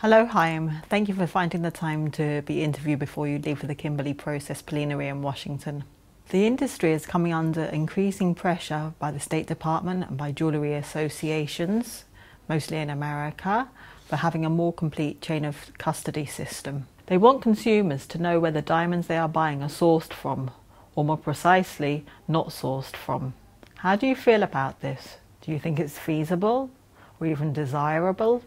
Hello, Chaim. Thank you for finding the time to be interviewed before you leave for the Kimberley Process Plenary in Washington. The industry is coming under increasing pressure by the State Department and by jewellery associations, mostly in America, for having a more complete chain of custody system. They want consumers to know where the diamonds they are buying are sourced from, or more precisely, not sourced from. How do you feel about this? Do you think it's feasible or even desirable?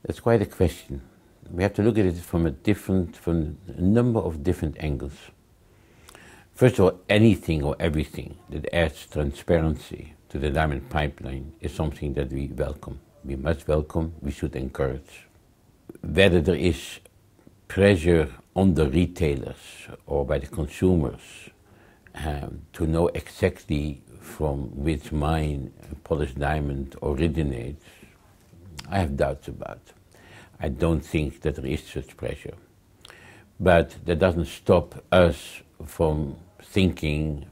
That's quite a question. We have to look at it from a number of different angles. First of all, anything or everything that adds transparency to the diamond pipeline is something that we welcome. We must welcome, we should encourage. Whether there is pressure on the retailers or by the consumers to know exactly from which mine a polished diamond originates, I have doubts about. I don't think that there is such pressure. But that doesn't stop us from thinking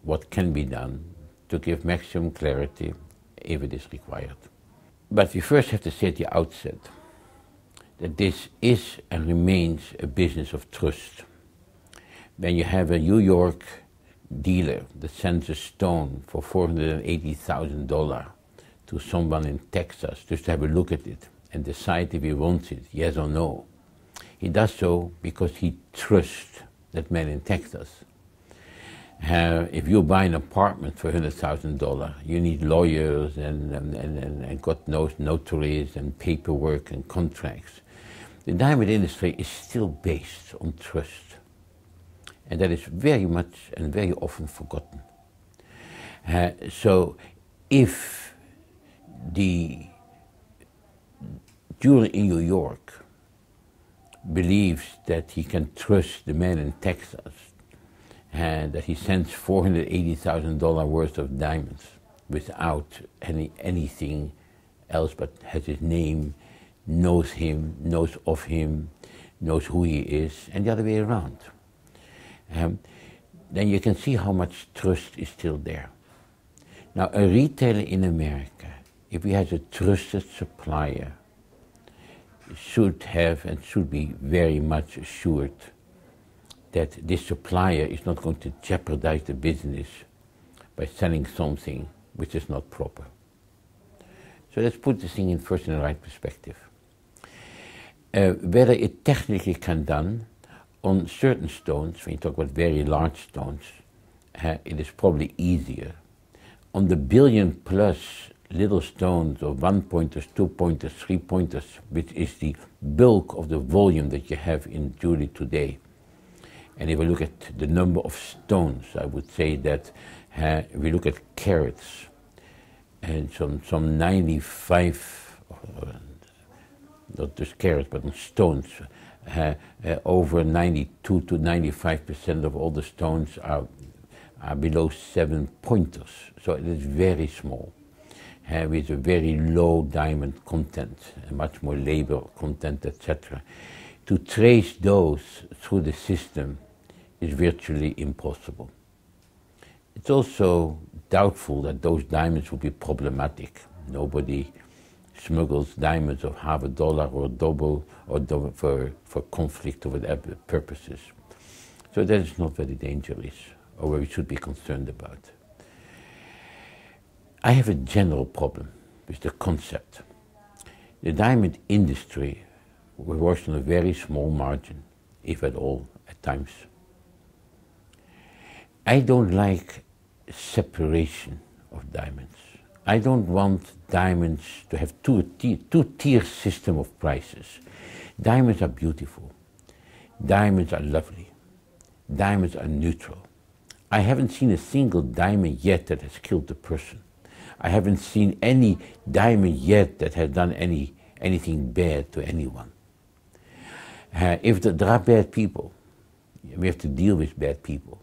what can be done to give maximum clarity if it is required. But we first have to say at the outset that this is and remains a business of trust. When you have a New York dealer that sends a stone for $480,000 to someone in Texas just to have a look at it and decide if he wants it, yes or no. He does so because he trusts that man in Texas. If you buy an apartment for $100,000, you need lawyers and God knows notaries and paperwork and contracts. The diamond industry is still based on trust. And that is very much and very often forgotten. So if the jeweler in New York believes that he can trust the man in Texas and that he sends $480,000 worth of diamonds without anything else but has his name, knows him, knows of him, knows who he is, and the other way around, then you can see how much trust is still there. Now, a retailer in America, if he has a trusted supplier, should have and should be very much assured that this supplier is not going to jeopardize the business by selling something which is not proper. So let's put this thing first in the right perspective. Whether it technically can be done on certain stones, when you talk about very large stones, it is probably easier. On the billion plus little stones of 1-pointers, 2-pointers, 3-pointers, which is the bulk of the volume that you have in jewelry today. And if we look at the number of stones, I would say that if we look at carats, and some 95, not just carats, but on stones, over 92 to 95% of all the stones are below 7-pointers. So it is very small, with a very low diamond content, and much more labor content, etc. To trace those through the system is virtually impossible. It's also doubtful that those diamonds will be problematic. Nobody smuggles diamonds of $50 or double for conflict or whatever purposes. So that is not very dangerous, or what we should be concerned about. I have a general problem with the concept. The diamond industry works on a very small margin, if at all, at times. I don't like separation of diamonds. I don't want diamonds to have two-tier system of prices. Diamonds are beautiful. Diamonds are lovely. Diamonds are neutral. I haven't seen a single diamond yet that has killed a person. I haven't seen any diamond yet that has done anything bad to anyone. If there are bad people, we have to deal with bad people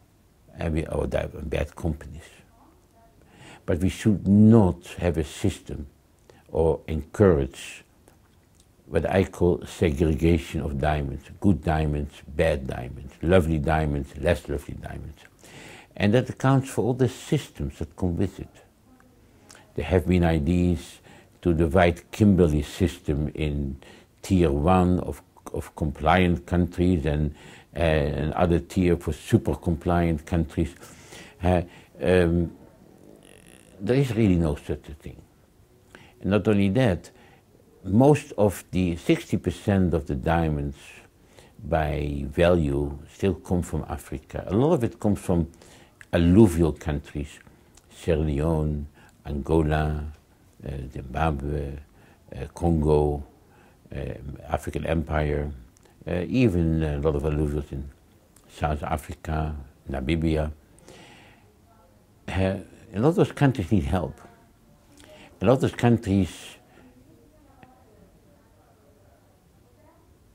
or bad companies. But we should not have a system or encourage what I call segregation of diamonds. Good diamonds, bad diamonds, lovely diamonds, less lovely diamonds. And that accounts for all the systems that come with it. There have been ideas to divide Kimberley system in tier 1 of compliant countries and another tier for super compliant countries. There is really no such a thing. And not only that, most of the 60% of the diamonds by value still come from Africa. A lot of it comes from alluvial countries, Sierra Leone, Angola, Zimbabwe, Congo, African Empire, even a lot of alluvials in South Africa, Namibia. A lot of those countries need help. A lot of those countries,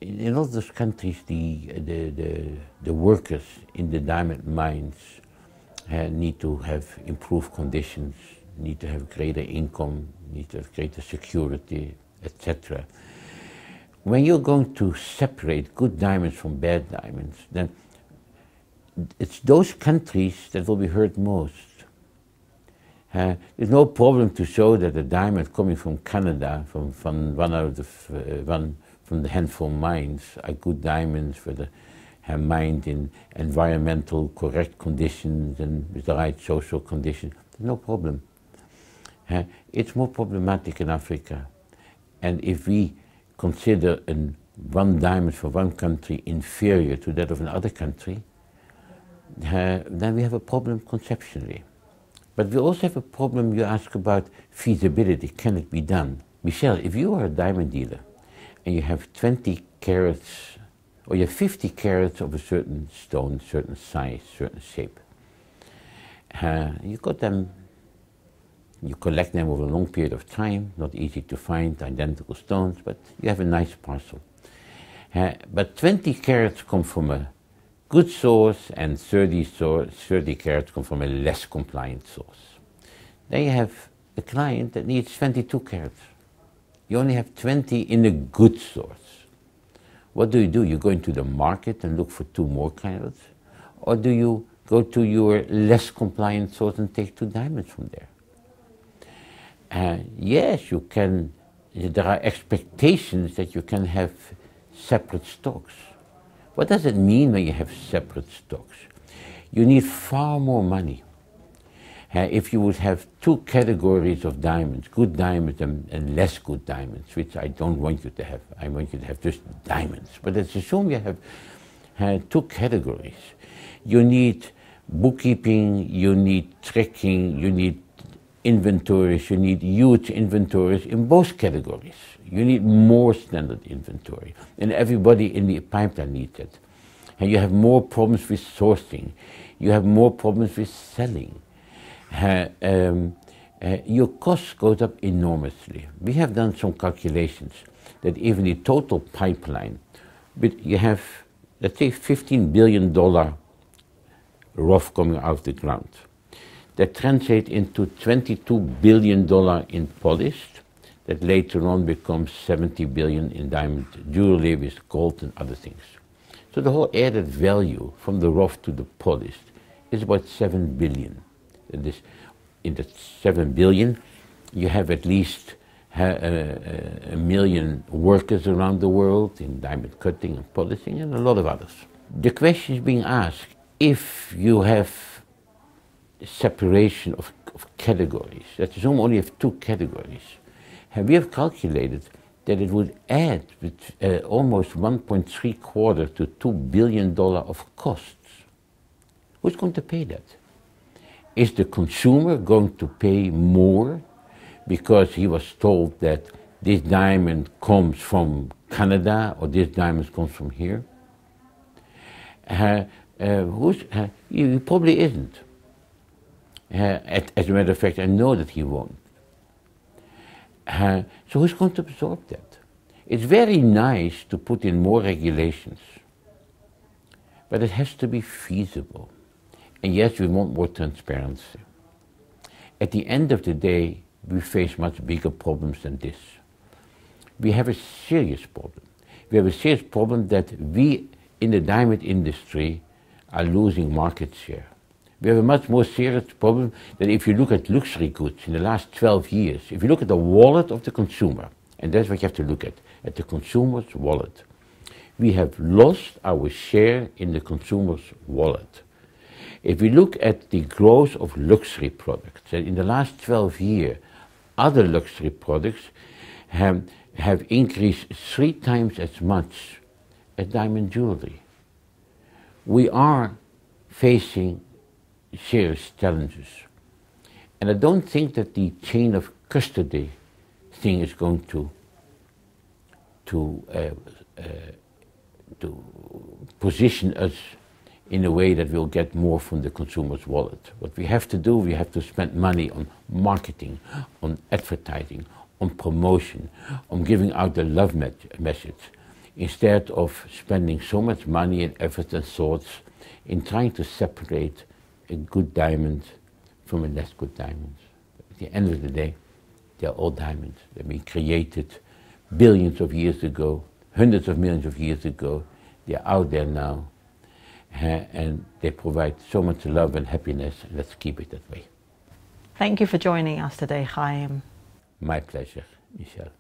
in a lot of those countries, the workers in the diamond mines need to have improved conditions, need to have greater income, need to have greater security, etc. When you're going to separate good diamonds from bad diamonds, then it's those countries that will be hurt most. There's no problem to show that a diamond coming from Canada, from one out of the from the handful mines, are good diamonds for the mined in environmental correct conditions and with the right social conditions. There's no problem. It's more problematic in Africa. And if we consider one diamond for one country inferior to that of another country, then we have a problem conceptually. But we also have a problem, you ask about feasibility, can it be done? Michel, if you are a diamond dealer and you have 20 carats or you have 50 carats of a certain stone, certain size, certain shape, you got them, you collect them over a long period of time, not easy to find identical stones, but you have a nice parcel. But 20 carats come from a good source and 30 carats come from a less compliant source. Then you have a client that needs 22 carats. You only have 20 in a good source. What do? You go into the market and look for 2 more carats? Or do you go to your less compliant source and take 2 diamonds from there? Yes, you can. There are expectations that you can have separate stocks. What does it mean when you have separate stocks? You need far more money. If you would have 2 categories of diamonds, good diamonds and less good diamonds, which I don't want you to have. I want you to have just diamonds. But let's assume you have 2 categories. You need bookkeeping, you need tracking, you need inventories, you need huge inventories in both categories. You need more standard inventory, and everybody in the pipeline needs it. And you have more problems with sourcing. You have more problems with selling. Your cost goes up enormously. We have done some calculations that even the total pipeline, but you have, let's say, $15 billion rough coming out of the ground. That translates into $22 billion in polished, that later on becomes 70 billion in diamond jewelry with gold and other things. So the whole added value from the rough to the polished is about 7 billion. In the 7 billion, you have at least a million workers around the world in diamond cutting and polishing and a lot of others. The question is being asked, if you have separation of categories, let's assume only have 2 categories, we have calculated that it would add almost 1.75 to $2 billion of costs. Who's going to pay that? Is the consumer going to pay more because he was told that this diamond comes from Canada or this diamond comes from here? He probably isn't. As a matter of fact, I know that he won't. So who's going to absorb that? It's very nice to put in more regulations, but it has to be feasible. And yes, we want more transparency. At the end of the day, we face much bigger problems than this. We have a serious problem. We have a serious problem that we in the diamond industry are losing market share. We have a much more serious problem than if you look at luxury goods in the last 12 years. If you look at the wallet of the consumer, and that's what you have to look at the consumer's wallet. We have lost our share in the consumer's wallet. If we look at the growth of luxury products, in the last 12 years, other luxury products have increased 3 times as much as diamond jewelry. We are facing serious challenges. And I don't think that the chain of custody thing is going to position us in a way that we'll get more from the consumer's wallet. What we have to do, we have to spend money on marketing, on advertising, on promotion, on giving out the love message, instead of spending so much money and effort and thoughts in trying to separate a good diamond from a less good diamond. At the end of the day, they're all diamonds. They've been created billions of years ago, hundreds of millions of years ago. They're out there now, and they provide so much love and happiness, and let's keep it that way. Thank you for joining us today, Chaim. My pleasure, Michelle.